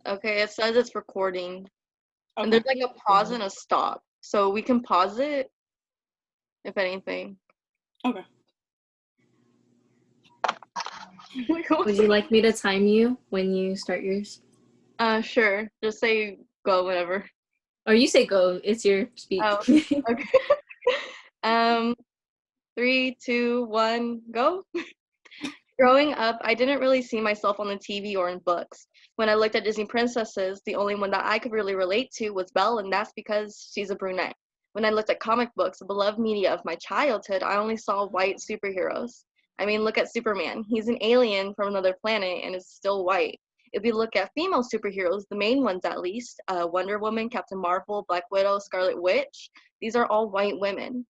Okay, it says it's recording. And Okay. there's like a pause and a stop. So we can pause it if anything. Okay. Would you like me to time you when you start yours? Sure. Just say go whenever. Or you say go, it's your speak. Oh, okay. Um, 3, 2, 1, go. Growing up, I didn't really see myself on the TV or in books. When I looked at Disney princesses, the only one that I could really relate to was Belle, and that's because she's a brunette. When I looked at comic books, the beloved media of my childhood, I only saw white superheroes. I mean, look at Superman. He's an alien from another planet and is still white. If we look at female superheroes, the main ones at least, Wonder Woman, Captain Marvel, Black Widow, Scarlet Witch, these are all white women.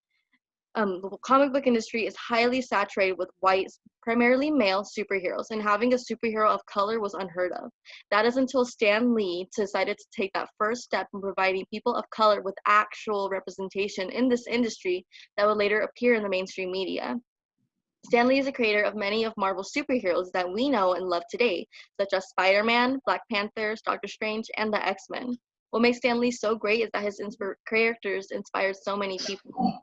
The comic book industry is highly saturated with white, primarily male superheroes, and having a superhero of color was unheard of. That is until Stan Lee decided to take that first step in providing people of color with actual representation in this industry that would later appear in the mainstream media. Stan Lee is the creator of many of Marvel's superheroes that we know and love today, such as Spider-Man, Black Panther, Doctor Strange, and the X-Men. What makes Stan Lee so great is that his characters inspired so many people.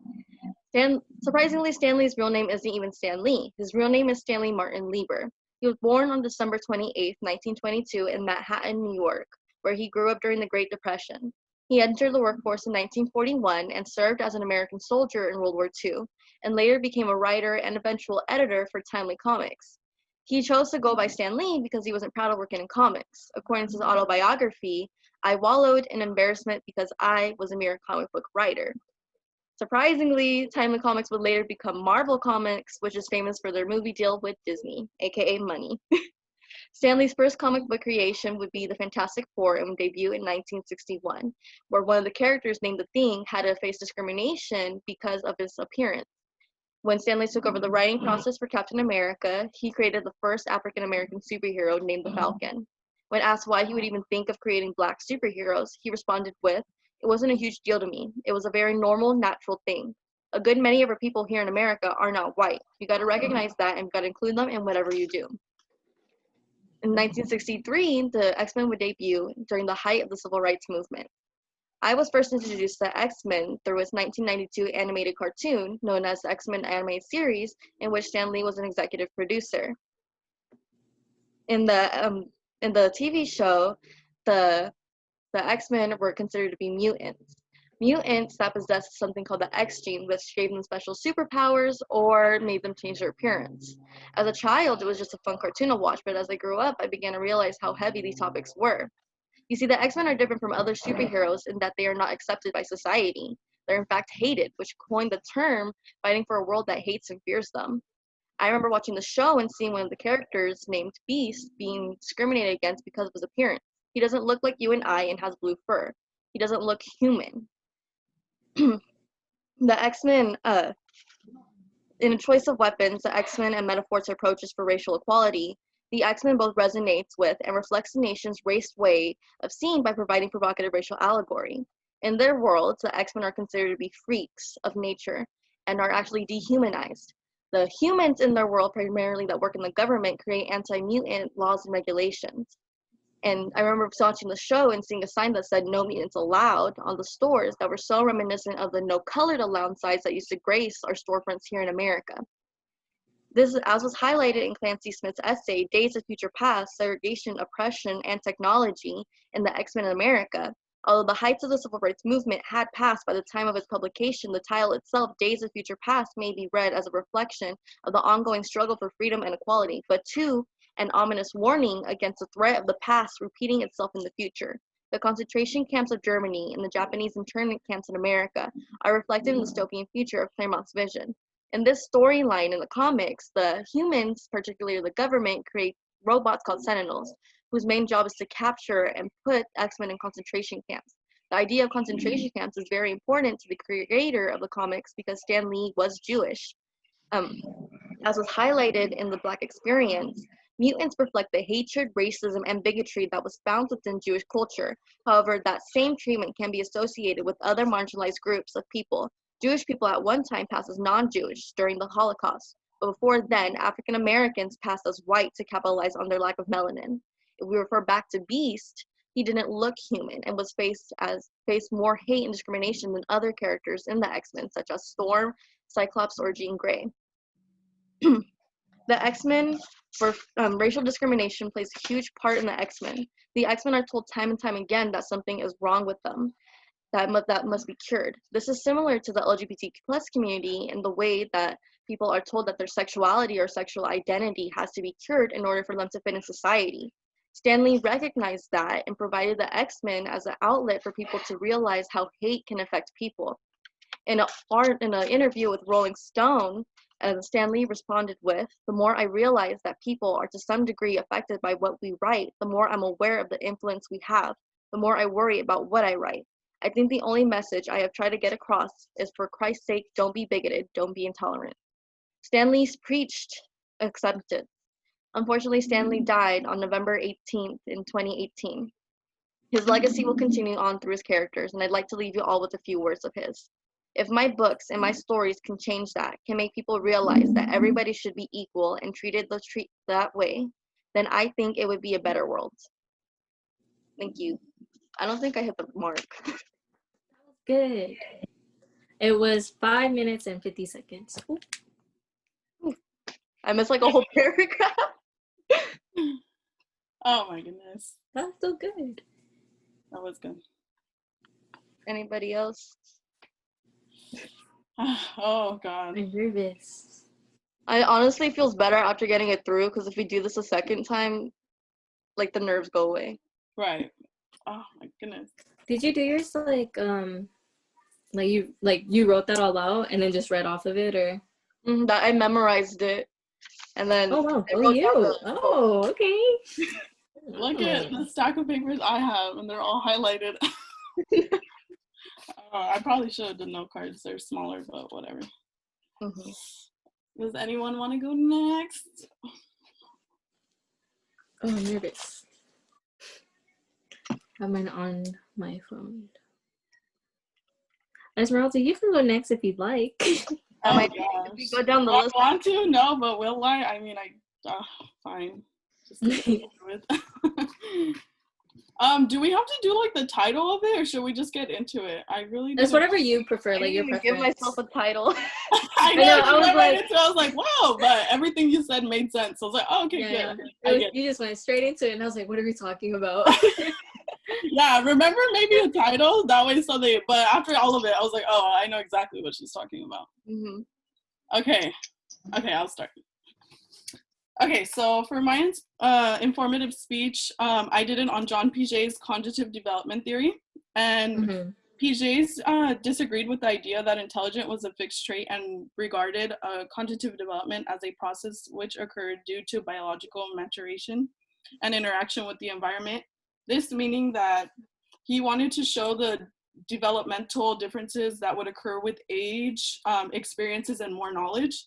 Surprisingly, Stanley's real name isn't even Stan Lee. His real name is Stanley Martin Lieber. He was born on December 28, 1922 in Manhattan, New York, where he grew up during the Great Depression. He entered the workforce in 1941 and served as an American soldier in World War II, and later became a writer and eventual editor for Timely Comics. He chose to go by Stan Lee because he wasn't proud of working in comics. According to his autobiography, I wallowed in embarrassment because I was a mere comic book writer. Surprisingly, Timely Comics would later become Marvel Comics, which is famous for their movie deal with Disney, aka money. Stanley's first comic book creation would be the Fantastic Four and would debut in 1961, where one of the characters named the Thing had to face discrimination because of his appearance. When Stanley took over the writing process for Captain America, he created the first African American superhero named the Falcon. When asked why he would even think of creating black superheroes, he responded with, "It wasn't a huge deal to me. It was a very normal, natural thing. A good many of our people here in America are not white. You got to recognize that and you got to include them in whatever you do." In 1963, the X-Men would debut during the height of the civil rights movement. I was first introduced to X-Men through its 1992 animated cartoon known as the X-Men Animated Series, in which Stan Lee was an executive producer. In the TV show, the X-Men were considered to be mutants. Mutants that possessed something called the X gene, which gave them special superpowers or made them change their appearance. As a child, it was just a fun cartoon to watch, but as I grew up, I began to realize how heavy these topics were. You see, the X-Men are different from other superheroes in that they are not accepted by society. They're in fact hated, which coined the term fighting for a world that hates and fears them. I remember watching the show and seeing one of the characters named Beast being discriminated against because of his appearance. He doesn't look like you and I and has blue fur. He doesn't look human. The X-Men, in a choice of weapons, the X-Men and metaphors approaches for racial equality, the X-Men both resonates with and reflects the nation's race way of seeing by providing provocative racial allegory. In their worlds, the X-Men are considered to be freaks of nature and are actually dehumanized. The humans in their world, primarily that work in the government, create anti-mutant laws and regulations. And I remember watching the show and seeing a sign that said "No mutants allowed" on the stores that were so reminiscent of the "No colored allowed" signs that used to grace our storefronts here in America. This, as was highlighted in Clancy Smith's essay, Days of Future Past, Segregation, Oppression, and Technology in the X-Men in America. Although the heights of the civil rights movement had passed by the time of its publication, the title itself, Days of Future Past, may be read as a reflection of the ongoing struggle for freedom and equality, but too, an ominous warning against the threat of the past repeating itself in the future. The concentration camps of Germany and the Japanese internment camps in America are reflected in the dystopian future of Claremont's vision. In this storyline in the comics, the humans, particularly the government, create robots called Sentinels, whose main job is to capture and put X-Men in concentration camps. The idea of concentration camps is very important to the creator of the comics because Stan Lee was Jewish. As was highlighted in the Black Experience, mutants reflect the hatred, racism, and bigotry that was found within Jewish culture. However, that same treatment can be associated with other marginalized groups of people. Jewish people at one time passed as non-Jewish during the Holocaust, but before then, African Americans passed as white to capitalize on their lack of melanin. If we refer back to Beast, He didn't look human and was faced more hate and discrimination than other characters in the X-Men, such as Storm, Cyclops, or Jean Grey. The X-Men, for racial discrimination, plays a huge part in the X-Men. The X-Men are told time and time again that something is wrong with them, that must be cured. This is similar to the LGBTQ plus community in the way that people are told that their sexuality or sexual identity has to be cured in order for them to fit in society. Stan Lee recognized that and provided the X-Men as an outlet for people to realize how hate can affect people. In an interview with Rolling Stone, Stan Lee responded with, "The more I realize that people are to some degree affected by what we write, the more I'm aware of the influence we have, the more I worry about what I write. I think the only message I have tried to get across is, for Christ's sake, don't be bigoted, don't be intolerant." Stan Lee preached acceptance. Unfortunately, Stan Lee died on November 18th in 2018. His legacy will continue on through his characters, and I'd like to leave you all with a few words of his. "If my books and my stories can change that, can make people realize that everybody should be equal and treated that way, then I think it would be a better world." Thank you. I don't think I hit the mark. Good. It was 5 minutes and 50 seconds. Ooh. I missed like a whole paragraph. Oh my goodness. That's so good. That was good. Anybody else? Oh God. I'm nervous. I honestly feels better after getting it through, because if we do this a second time, like the nerves go away. Right. Oh my goodness. Did you do yours like you wrote that all out and then just read off of it, or? That I memorized it, and then Oh wow. I Oh, wrote you. down the Oh, okay. Look at the stack of papers I have, and they're all highlighted. I probably should have done note cards. They're smaller, but whatever. Does anyone want to go next? Oh, I'm nervous. I have mine on my phone. Esmeralda, you can go next if you'd like. Oh If you go down the list. I want to? No, but will I? I mean, fine. Just get with. Do we have to do like the title of it, or should we just get into it? I really. It's whatever you prefer, like your I didn't preference. give myself a title. I know. I was like, wow, but everything you said made sense. I was like, oh, okay, good. You just went straight into it, and I was like, what are we talking about? Yeah, remember maybe a title that way, but after all of it, I was like, oh, I know exactly what she's talking about. Okay, I'll start. Okay, so for my informative speech, I did it on John Piaget's cognitive development theory, and Piaget's disagreed with the idea that intelligence was a fixed trait and regarded cognitive development as a process which occurred due to biological maturation and interaction with the environment. This meaning that he wanted to show the developmental differences that would occur with age, experiences, and more knowledge.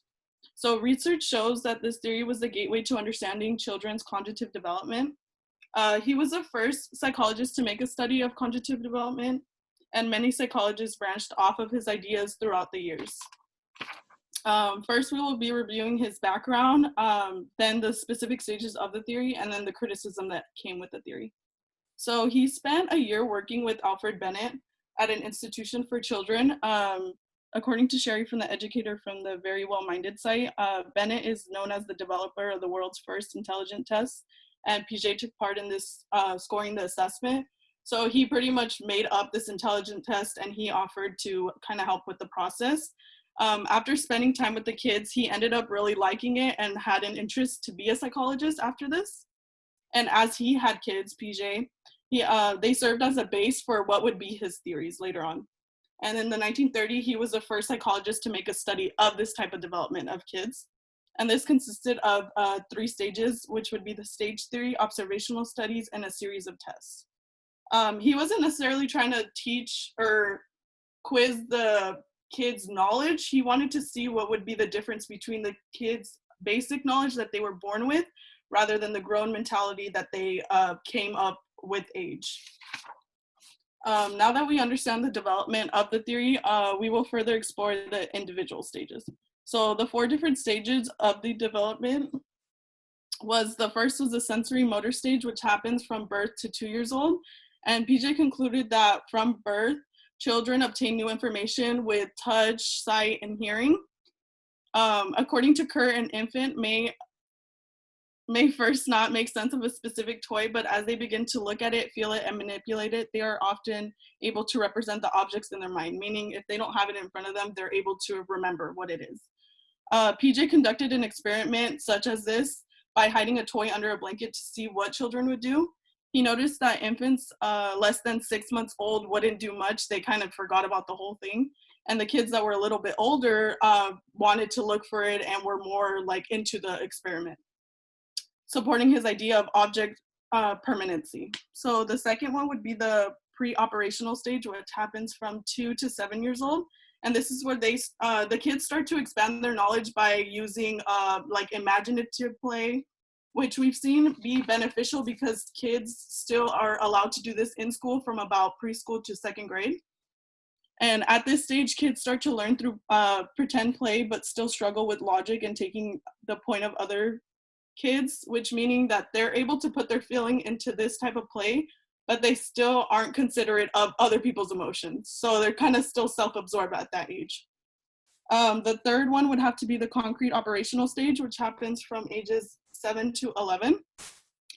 So research shows that this theory was the gateway to understanding children's cognitive development. He was the first psychologist to make a study of cognitive development, and many psychologists branched off of his ideas throughout the years. First, we will be reviewing his background, then the specific stages of the theory, and then the criticism that came with the theory. So he spent a year working with Alfred Bennett at an institution for children. According to Sherry from The Educator from the Very Well-Minded site, Bennett is known as the developer of the world's first intelligent test, and Piaget took part in this scoring the assessment. So he pretty much made up this intelligent test, and he offered to kind of help with the process. After spending time with the kids, he ended up really liking it and had an interest to be a psychologist after this. And as he had kids, Piaget, they served as a base for what would be his theories later on. And in the 1930s, he was the first psychologist to make a study of this type of development of kids. And this consisted of 3 stages, which would be the stage 3, observational studies, and a series of tests. He wasn't necessarily trying to teach or quiz the kids' knowledge. He wanted to see what would be the difference between the kids' basic knowledge that they were born with, rather than the grown mentality that they came up with age. Now that we understand the development of the theory, we will further explore the individual stages. So the 4 different stages of the development The first was the sensory motor stage, which happens from birth to 2 years old. And PJ concluded that from birth, children obtain new information with touch, sight, and hearing. According to Kurt, an infant may first not make sense of a specific toy, but as they begin to look at it, feel it, and manipulate it, they are often able to represent the objects in their mind, meaning if they don't have it in front of them, they're able to remember what it is. PJ conducted an experiment such as this by hiding a toy under a blanket to see what children would do. He noticed that infants less than 6 months old wouldn't do much. They kind of forgot about the whole thing. And the kids that were a little bit older wanted to look for it and were more like into the experiment, supporting his idea of object permanency. So the second one would be the pre-operational stage, which happens from 2 to 7 years old. And this is where the kids start to expand their knowledge by using like imaginative play, which we've seen be beneficial because kids still are allowed to do this in school from about preschool to 2nd grade. And at this stage, kids start to learn through pretend play, but still struggle with logic and taking the point of other kids, which meaning that they're able to put their feeling into this type of play, but they still aren't considerate of other people's emotions. So they're kind of still self-absorbed at that age. The third one would have to be the concrete operational stage, which happens from ages 7 to 11.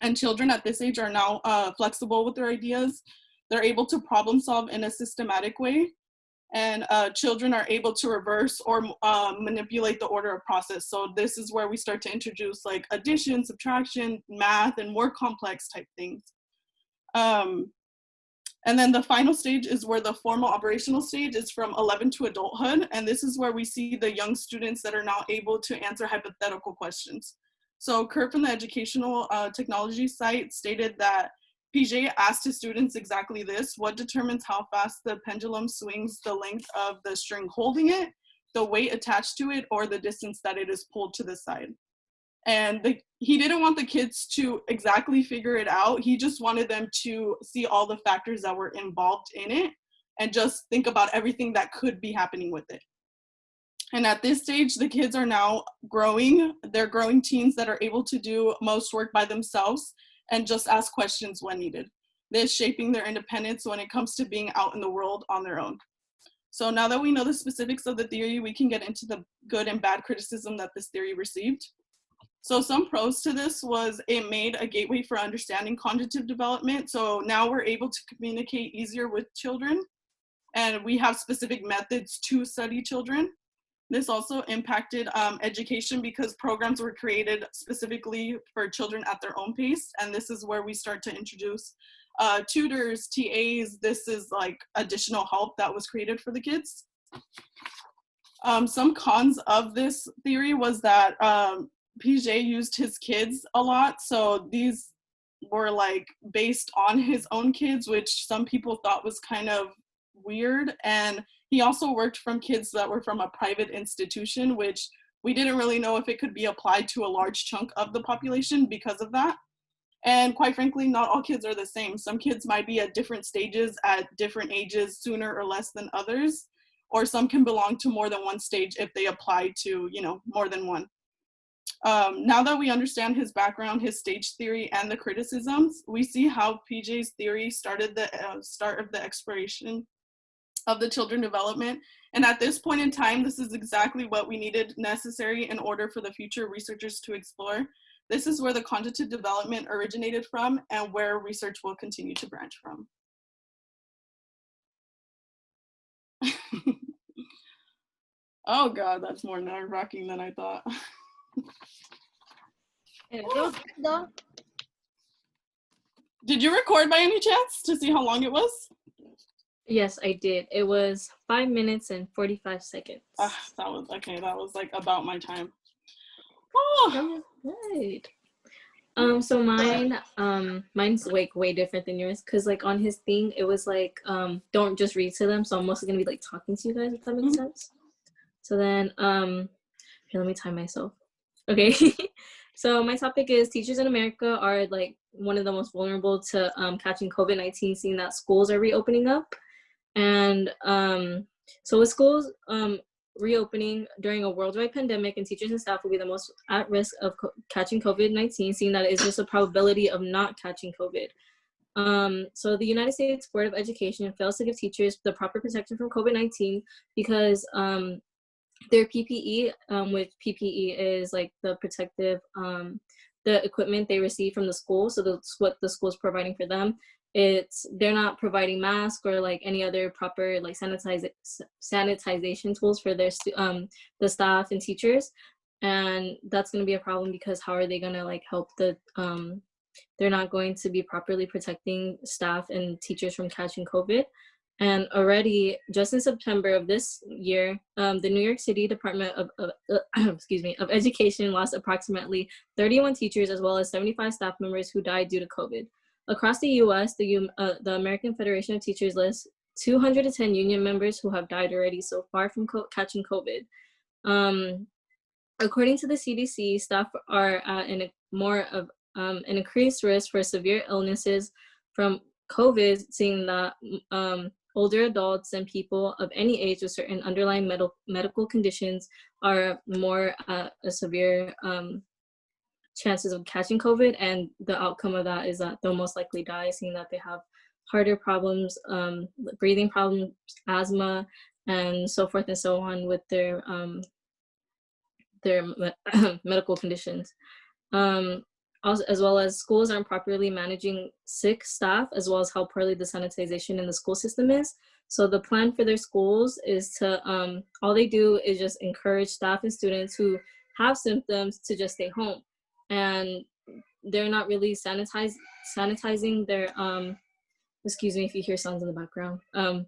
And children at this age are now flexible with their ideas. They're able to problem solve in a systematic way. And children are able to reverse or manipulate the order of process. So this is where we start to introduce like addition, subtraction, math, and more complex type things. And then the final stage is where the formal operational stage is from 11 to adulthood. And this is where we see the young students that are now able to answer hypothetical questions. So Kurt from the educational technology site stated that PJ asked his students exactly this: what determines how fast the pendulum swings, the length of the string holding it, the weight attached to it, or the distance that it is pulled to the side? And he didn't want the kids to exactly figure it out. He just wanted them to see all the factors that were involved in it and just think about everything that could be happening with it. And at this stage, the kids are now growing. They're growing teens that are able to do most work by themselves and just ask questions when needed. This shaping their independence when it comes to being out in the world on their own. So now that we know the specifics of the theory, we can get into the good and bad criticism that this theory received. So some pros to this was it made a gateway for understanding cognitive development. So now we're able to communicate easier with children, and we have specific methods to study children. This also impacted education because programs were created specifically for children at their own pace. And this is where we start to introduce tutors, TAs. This is like additional help that was created for the kids. Some cons of this theory was that PJ used his kids a lot. So these were like based on his own kids, which some people thought was kind of weird. And he also worked from kids that were from a private institution, which we didn't really know if it could be applied to a large chunk of the population because of that. And quite frankly, not all kids are the same. Some kids might be at different stages at different ages, sooner or less than others, or some can belong to more than one stage if they apply to, more than one. Now that we understand his background, his stage theory, and the criticisms, we see how PJ's theory started the start of the exploration of the children development. And at this point in time, this is exactly what we needed necessary in order for the future researchers to explore. This is where the cognitive development originated from and where research will continue to branch from. Oh God, that's more nerve-wracking than I thought. It was good though. Did you record by any chance to see how long it was? Yes, I did. It was 5 minutes and 45 seconds. That was okay. That was like about my time. Oh, that was good. So mine's like way different than yours, because like on his thing it was like don't just read to them. So I'm mostly gonna be like talking to you guys, if that makes sense. So then here, let me time myself. Okay. So my topic is teachers in America are like one of the most vulnerable to catching COVID-19, seeing that schools are reopening up. And so with schools reopening during a worldwide pandemic, and teachers and staff will be the most at risk of catching COVID-19, seeing that it is just a probability of not catching COVID. So the United States Board of Education fails to give teachers the proper protection from COVID-19 because their PPE, which PPE is like the protective, the equipment they receive from the school. So that's what the school's providing for them. They're not providing masks or like any other proper like sanitization tools for their the staff and teachers, and that's going to be a problem because how are they going to like help they're not going to be properly protecting staff and teachers from catching COVID. And already, just in September of this year, the New York City Department of of Education lost approximately 31 teachers as well as 75 staff members who died due to COVID. Across the U.S., the American Federation of Teachers lists 210 union members who have died already so far from catching COVID. According to the CDC, staff are at an increased risk for severe illnesses from COVID, seeing that older adults and people of any age with certain underlying medical conditions are more at a severe chances of catching COVID, and the outcome of that is that they'll most likely die, seeing that they have harder problems, breathing problems, asthma, and so forth and so on with their medical conditions. Also, as well as schools aren't properly managing sick staff, as well as how poorly the sanitization in the school system is. So the plan for their schools is to, all they do is just encourage staff and students who have symptoms to just stay home. And they're not really sanitizing their, excuse me if you hear sounds in the background,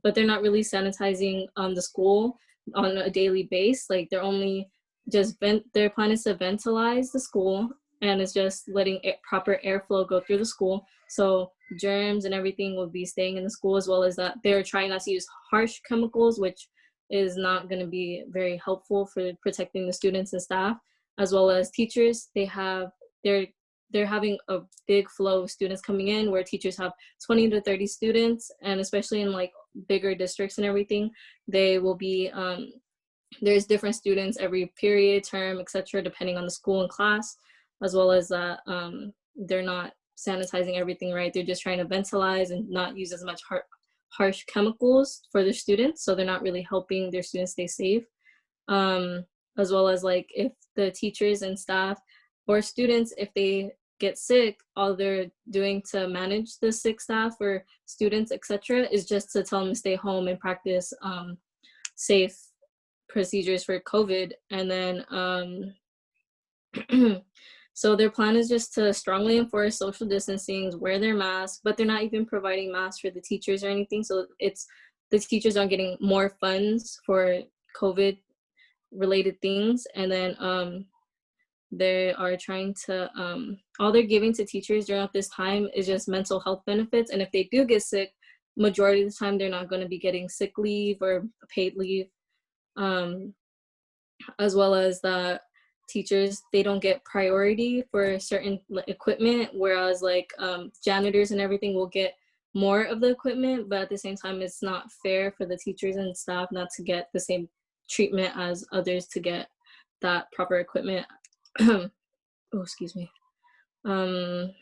but they're not really sanitizing the school on a daily basis. Like they're only their plan is to ventilize the school, and it's just letting proper airflow go through the school. So germs and everything will be staying in the school, as well as that they're trying not to use harsh chemicals, which is not going to be very helpful for protecting the students and staff, as well as teachers. They're having a big flow of students coming in where teachers have 20 to 30 students, and especially in like bigger districts and everything, they will be, there's different students every period, term, etc., depending on the school and class, as well as that they're not sanitizing everything right. They're just trying to ventilize and not use as much harsh chemicals for their students, so they're not really helping their students stay safe. As well as like if the teachers and staff or students, if they get sick, all they're doing to manage the sick staff or students, etc., is just to tell them to stay home and practice safe procedures for COVID. And then so their plan is just to strongly enforce social distancing, wear their masks, but they're not even providing masks for the teachers or anything. So it's the teachers are getting more funds for COVID related things. And then they are trying to, all they're giving to teachers during this time is just mental health benefits. And if they do get sick, majority of the time, they're not going to be getting sick leave or paid leave. As well as the teachers, they don't get priority for certain equipment, whereas like janitors and everything will get more of the equipment, but at the same time, it's not fair for the teachers and staff not to get the same treatment as others to get that proper equipment. Oh, excuse me. And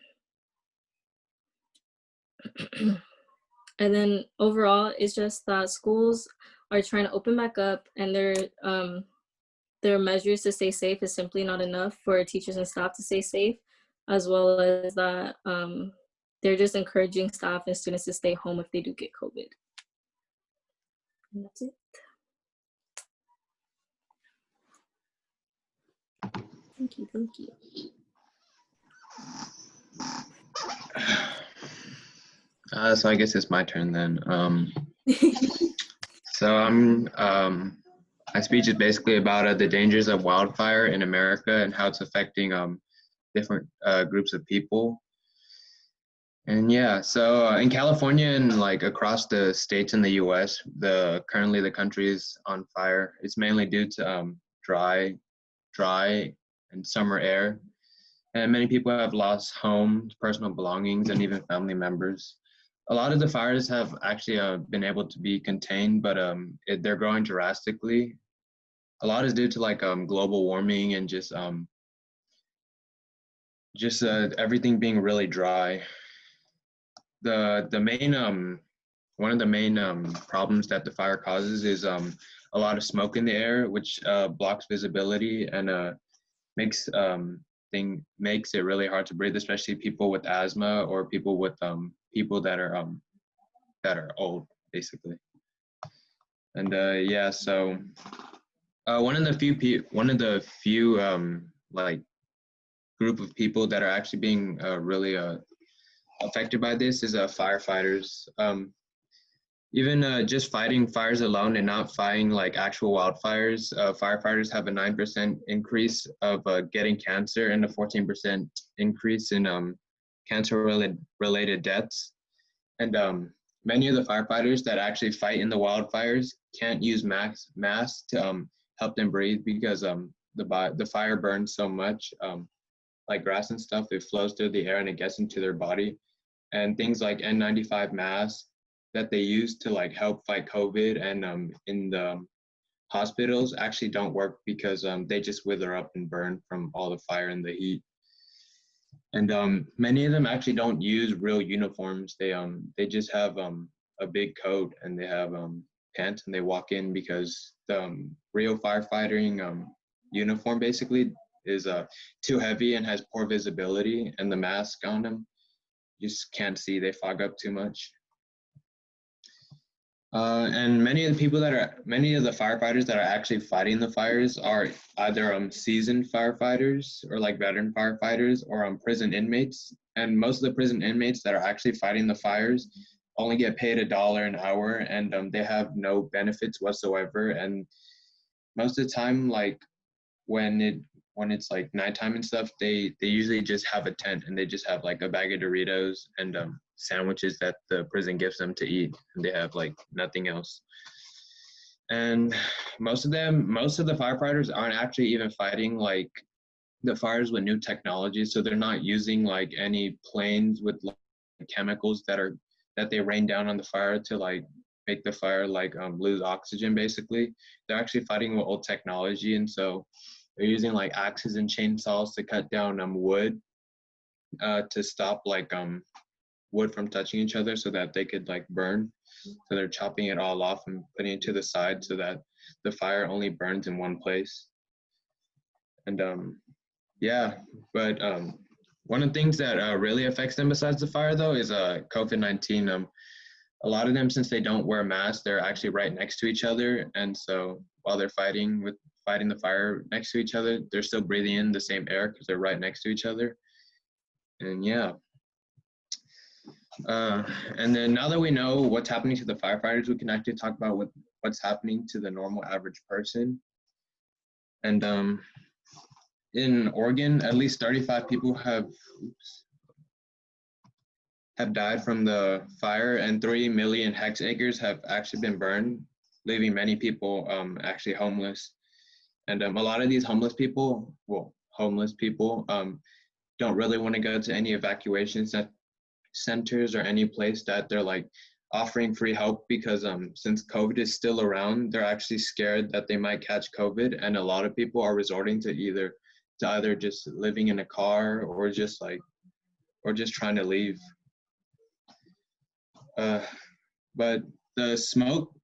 then overall, it's just that schools are trying to open back up, and their measures to stay safe is simply not enough for teachers and staff to stay safe, as well as that they're just encouraging staff and students to stay home if they do get COVID. And that's it. Thank you, thank you. So I guess it's my turn then. My speech is basically about the dangers of wildfire in America and how it's affecting different groups of people. And yeah, so in California and like across the states in the U.S., currently the country is on fire. It's mainly due to dry and summer air, and many people have lost homes, personal belongings, and even family members. A lot of the fires have actually been able to be contained, but they're growing drastically. a lot is due to like global warming and just everything being really dry. The main one of the main problems that the fire causes is a lot of smoke in the air, which blocks visibility and makes it really hard to breathe, especially people with asthma or people that are old, basically. And yeah, so one of the few like group of people that are actually being really affected by this is firefighters. Even just fighting fires alone and not fighting like actual wildfires, firefighters have a 9% increase of getting cancer and a 14% increase in cancer related deaths. And many of the firefighters that actually fight in the wildfires can't use masks to help them breathe because the fire burns so much, like grass and stuff, it flows through the air and it gets into their body. And things like N95 masks that they use to like help fight COVID and in the hospitals actually don't work because they just wither up and burn from all the fire and the heat. And many of them actually don't use real uniforms. They just have a big coat and they have pants and they walk in because the real firefighting uniform basically is too heavy and has poor visibility, and the mask on them you just can't see. They fog up too much. And many of the firefighters that are actually fighting the fires are either seasoned firefighters or like veteran firefighters or prison inmates. And most of the prison inmates that are actually fighting the fires only get paid $1 an hour, and they have no benefits whatsoever. And most of the time, like when it's like nighttime and stuff, they usually just have a tent and they just have like a bag of Doritos and sandwiches that the prison gives them to eat, and they have like nothing else. And most of the firefighters aren't actually even fighting like the fires with new technology, so they're not using like any planes with like, chemicals that they rain down on the fire to like make the fire like lose oxygen. Basically, they're actually fighting with old technology, and so they're using like axes and chainsaws to cut down wood to stop like wood from touching each other so that they could like burn. So they're chopping it all off and putting it to the side so that the fire only burns in one place. And yeah, but one of the things that really affects them besides the fire though is COVID-19. A lot of them, since they don't wear masks, they're actually right next to each other, and so while they're fighting the fire next to each other, they're still breathing in the same air because they're right next to each other. And yeah. And then now that we know what's happening to the firefighters, we can actually talk about what's happening to the normal average person. And in Oregon, at least 35 people have died from the fire, and 3 million hectares have actually been burned, leaving many people actually homeless. And a lot of these homeless people don't really want to go to any evacuation centers or any place that they're like offering free help because since COVID is still around, they're actually scared that they might catch COVID, and a lot of people are resorting to either just living in a car or just trying to leave. But the smoke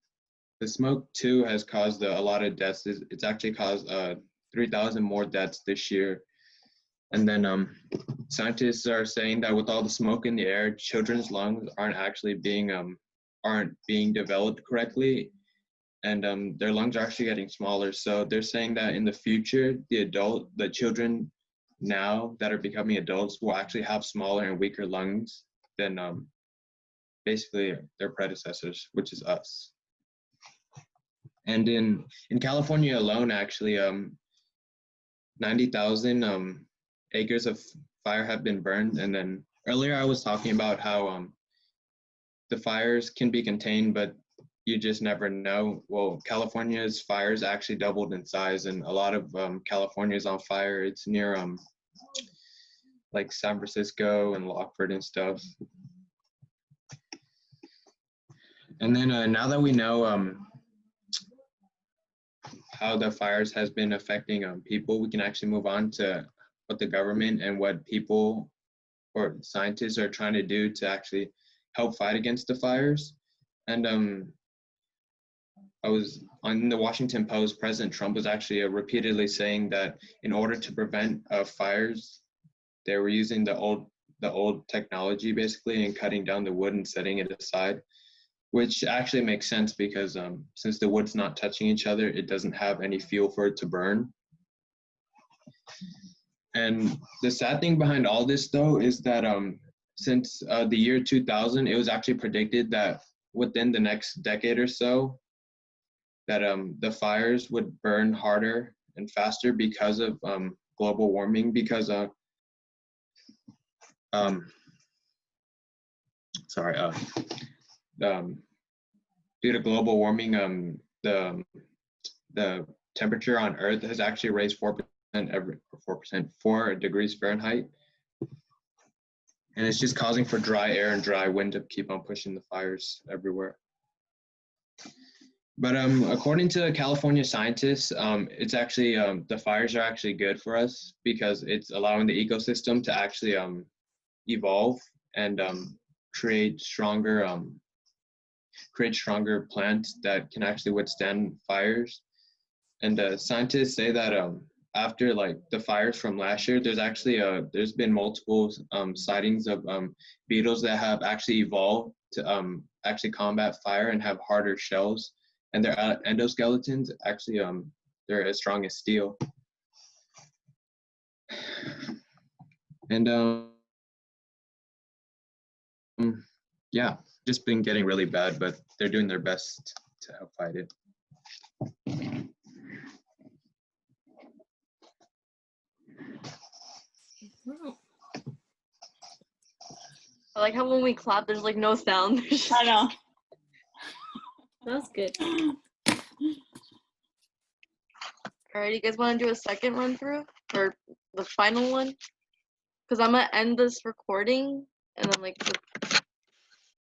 too has caused a lot of deaths. It's actually caused 3,000 more deaths this year. And then scientists are saying that with all the smoke in the air, children's lungs aren't being developed correctly, and their lungs are actually getting smaller. So they're saying that in the future, the children now that are becoming adults will actually have smaller and weaker lungs than basically their predecessors, which is us. And in California alone, actually, 90,000 acres of fire have been burned. And then earlier I was talking about how the fires can be contained, but you just never know. Well, California's fires actually doubled in size, and a lot of California is on fire. It's near like San Francisco and Lockford and stuff. And then now that we know how the fires has been affecting people, we can actually move on to what the government and what people or scientists are trying to do to actually help fight against the fires. And I was on the Washington Post. President Trump was actually repeatedly saying that in order to prevent fires, they were using the old technology basically and cutting down the wood and setting it aside, which actually makes sense because since the wood's not touching each other, it doesn't have any fuel for it to burn. And the sad thing behind all this, though, is that since the year 2000, it was actually predicted that within the next decade or so, that the fires would burn harder and faster because of global warming. Because sorry, due to global warming, the temperature on Earth has actually raised 4 degrees Fahrenheit, and it's just causing for dry air and dry wind to keep on pushing the fires everywhere. But according to California scientists, it's actually the fires are actually good for us because it's allowing the ecosystem to actually evolve and create stronger plants that can actually withstand fires. And scientists say that after like the fires from last year, there's been multiple sightings of beetles that have actually evolved to actually combat fire and have harder shells, and their endoskeletons actually they're as strong as steel. And yeah, just been getting really bad, but they're doing their best to help fight it. I like how when we clap, there's like no sound. I know. That was good. Alright, you guys want to do a second run through? Or the final one? Because I'm going to end this recording and then like